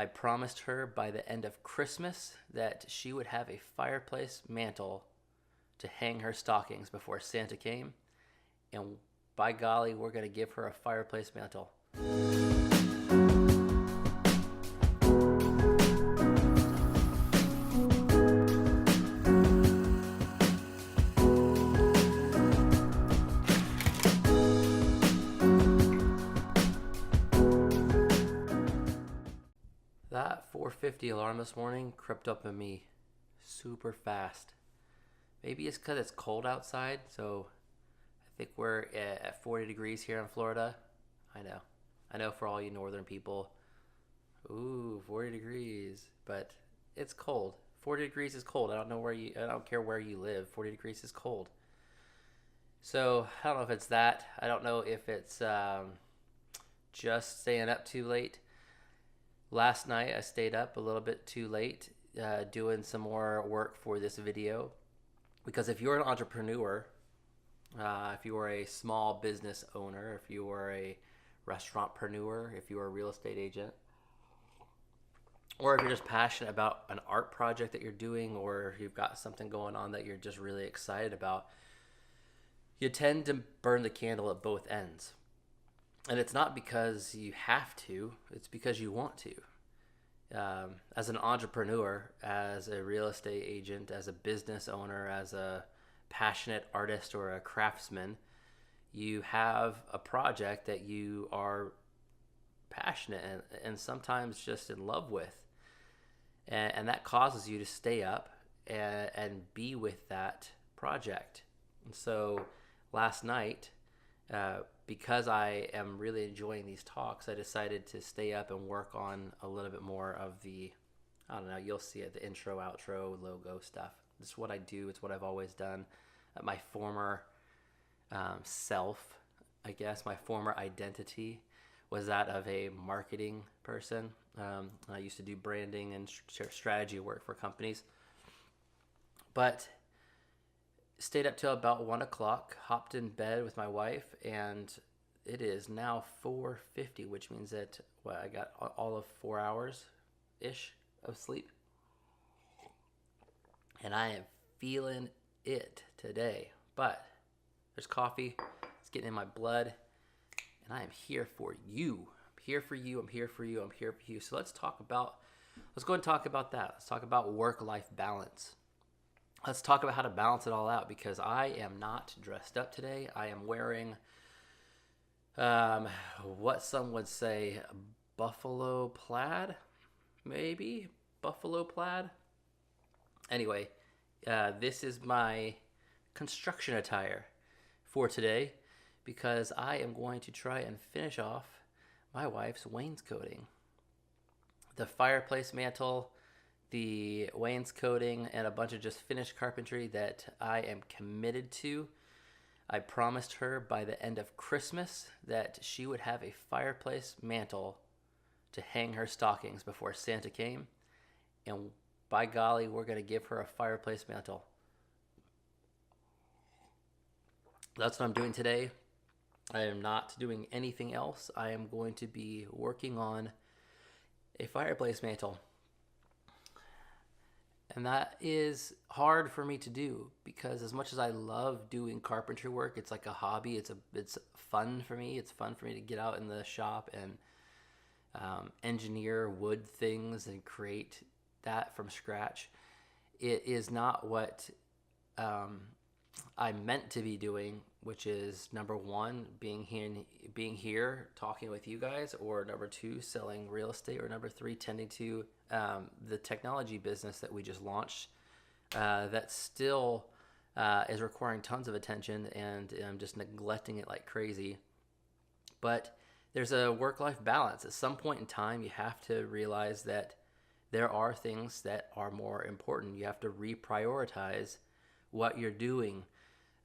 I promised her by the end of Christmas that she would have a fireplace mantle to hang her stockings before Santa came. And by golly, we're going to give her a fireplace mantle. That 4:50 alarm this morning crept up on me super fast. Maybe it's because it's cold outside, so I think we're at 40 degrees here in Florida. I know. I know for all you northern people. Ooh, 40 degrees. But it's cold. 40 degrees is cold. I don't care where you live. 40 degrees is cold. So I don't know if it's that. I don't know if it's just staying up too late. Last night I stayed up a little bit too late doing some more work for this video. Because if you're an entrepreneur, if you are a small business owner, if you are a restaurantpreneur, if you are a real estate agent, or if you're just passionate about an art project that you're doing, or you've got something going on that you're just really excited about, you tend to burn the candle at both ends. And it's not because you have to, it's because you want to. As an entrepreneur, as a real estate agent, as a business owner, as a passionate artist or a craftsman, you have a project that you are passionate and sometimes just in love with. And that causes you to stay up and be with that project. And so last night, because I am really enjoying these talks, I decided to stay up and work on a little bit more of the, I don't know, you'll see it, the intro, outro, logo stuff. This is what I do. It's what I've always done. My former self, I guess, my former identity was that of a marketing person. I used to do branding and strategy work for companies. But stayed up till about 1 o'clock, hopped in bed with my wife, and it is now 4:50, which means that I got all of 4 hours-ish of sleep. And I am feeling it today. But there's coffee, it's getting in my blood, and I am here for you. I'm here for you, I'm here for you, I'm here for you. So let's go and talk about that. Let's talk about work-life balance. Let's talk about how to balance it all out, because I am not dressed up today. I am wearing what some would say buffalo plaid, maybe buffalo plaid. Anyway, this is my construction attire for today, because I am going to try and finish off my wife's wainscoting. The fireplace mantle, the wainscoting, and a bunch of just finished carpentry that I am committed to. I promised her by the end of Christmas that she would have a fireplace mantle to hang her stockings before Santa came. And by golly, we're going to give her a fireplace mantle. That's what I'm doing today. I am not doing anything else. I am going to be working on a fireplace mantle. And that is hard for me to do, because as much as I love doing carpentry work, it's like a hobby. It's fun for me. It's fun for me to get out in the shop and engineer wood things and create that from scratch. It is not what I'm meant to be doing, which is number one, being here talking with you guys, or number two, selling real estate, or number three, tending to the technology business that we just launched that still is requiring tons of attention, and I'm just neglecting it like crazy. But there's a work-life balance. At some point in time, you have to realize that there are things that are more important. You have to reprioritize what you're doing.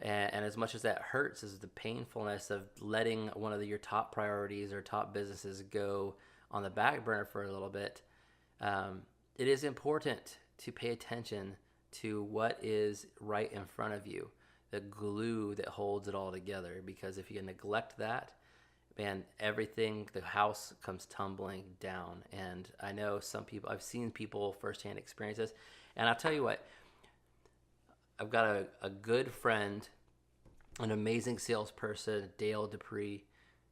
And as much as that hurts, is the painfulness of letting one of your top priorities or top businesses go on the back burner for a little bit, it is important to pay attention to what is right in front of you, the glue that holds it all together. Because if you neglect that, man, everything, the house comes tumbling down. And I know some people, I've seen people firsthand experience this. And I'll tell you what, I've got a good friend, an amazing salesperson, Dale Dupree,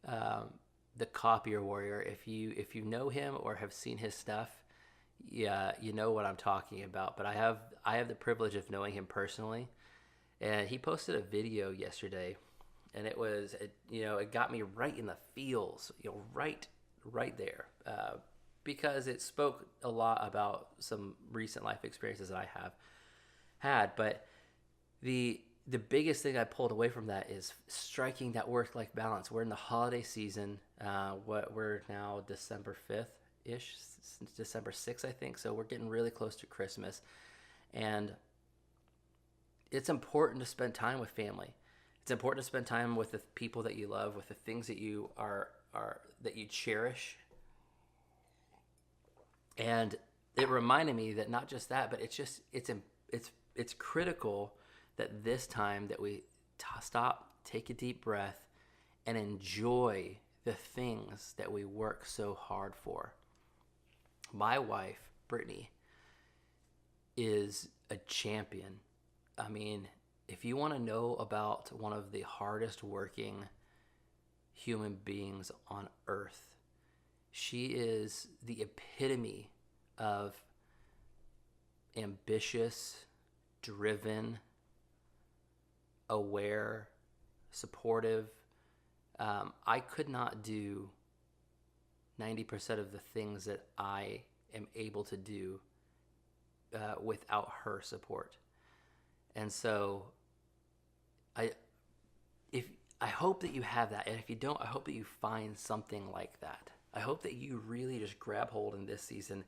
the copier warrior. If you know him or have seen his stuff, yeah, you know what I'm talking about. But I have the privilege of knowing him personally, and he posted a video yesterday, and it got me right in the feels, right there, because it spoke a lot about some recent life experiences that I have had. But the biggest thing I pulled away from that is striking that work-life balance. We're in the holiday season. We're now December 5th ish, since December 6th, I think. So we're getting really close to Christmas, and it's important to spend time with family. It's important to spend time with the people that you love, with the things that you are that you cherish. And it reminded me that not just that, but it's critical that this time that we stop, take a deep breath, and enjoy the things that we work so hard for. My wife, Brittany, is a champion. I mean, if you want to know about one of the hardest working human beings on earth, she is the epitome of ambitious, driven, aware, supportive. I could not do 90% of the things that I am able to do without her support. And so I hope that you have that. And if you don't, I hope that you find something like that. I hope that you really just grab hold in this season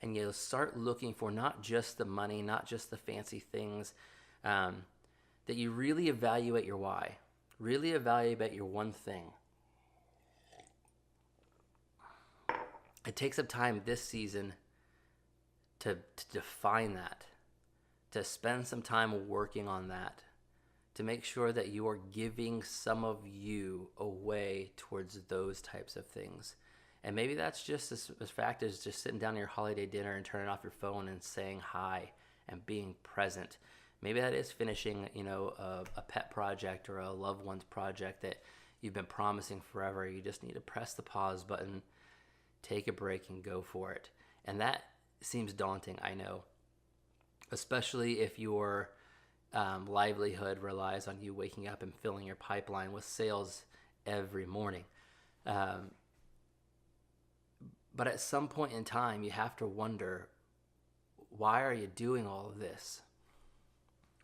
and you'll start looking for not just the money, not just the fancy things, that you really evaluate your why. Really evaluate your one thing. It takes some time this season to define that, to spend some time working on that, to make sure that you are giving some of you away towards those types of things. And maybe that's just as fact as just sitting down at your holiday dinner and turning off your phone and saying hi and being present. Maybe that is finishing, a pet project or a loved one's project that you've been promising forever. You just need to press the pause button, take a break, and go for it. And that seems daunting, I know, especially if your livelihood relies on you waking up and filling your pipeline with sales every morning. But at some point in time, you have to wonder, why are you doing all of this?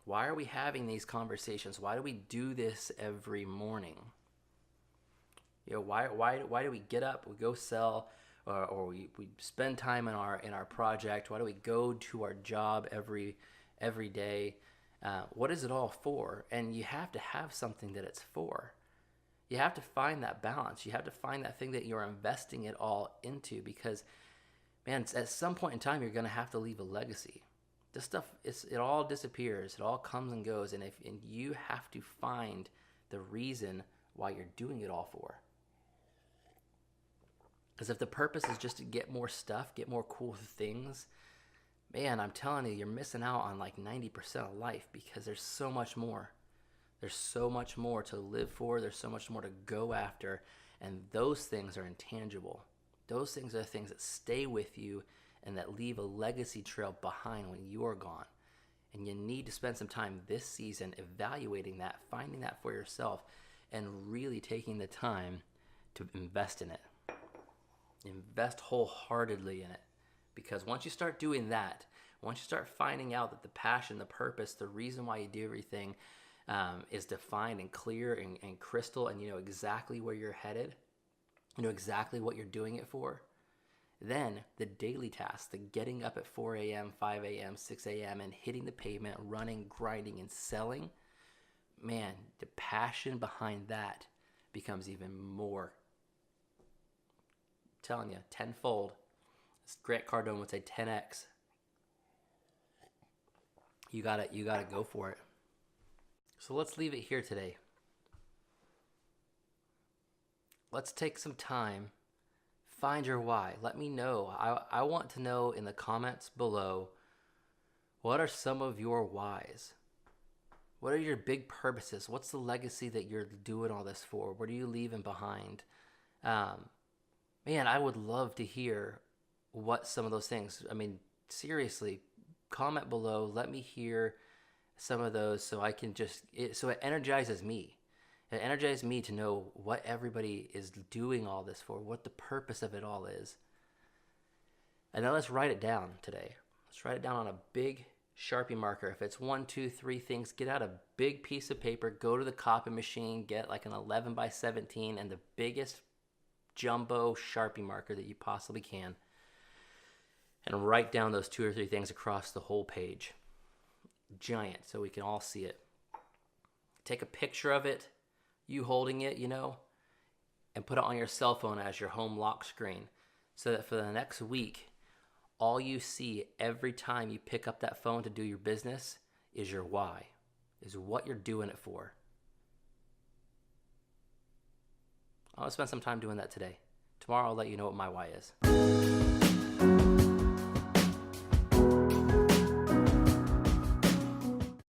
Why are we having these conversations? Why do we do this every morning? Why do we get up, we go sell, or we spend time in our project? Why do we go to our job every day? What is it all for? And you have to have something that it's for. You have to find that balance. You have to find that thing that you're investing it all into, because, man, at some point in time, you're going to have to leave a legacy. This stuff, it all disappears. It all comes and goes. And you have to find the reason why you're doing it all for. Because if the purpose is just to get more stuff, get more cool things, man, I'm telling you, you're missing out on like 90% of life, because there's so much more. There's so much more to live for. There's so much more to go after. And those things are intangible. Those things are the things that stay with you and that leave a legacy trail behind when you are gone. And you need to spend some time this season evaluating that, finding that for yourself, and really taking the time to invest in it. Invest wholeheartedly in it. Because once you start doing that, once you start finding out that the passion, the purpose, the reason why you do everything is defined and clear and crystal, and you know exactly where you're headed, you know exactly what you're doing it for, then the daily tasks, the getting up at 4 a.m., 5 a.m., 6 a.m., and hitting the pavement, running, grinding, and selling, man, the passion behind that becomes even more, I'm telling you, tenfold. As Grant Cardone would say, 10x. You gotta go for it. So let's leave it here today. let's take some time. Find your why. Let me know. I want to know in the comments below, what are some of your whys? What are your big purposes? What's the legacy that you're doing all this for? What are you leaving behind? Man, I would love to hear what some of those things. I mean, seriously, comment below. Let me hear some of those so I can so it energizes me. It energizes me to know what everybody is doing all this for, what the purpose of it all is. And then let's write it down today. Let's write it down on a big Sharpie marker. If it's 1, 2, 3 things, get out a big piece of paper, go to the copy machine, get like an 11 by 17 and the biggest jumbo Sharpie marker that you possibly can, and write down those 2 or 3 things across the whole page. Giant, so we can all see it. Take a picture of it, you holding it, and put it on your cell phone as your home lock screen, so that for the next week, all you see every time you pick up that phone to do your business is your why, is what you're doing it for. I'll spend some time doing that today. Tomorrow I'll let you know what my why is.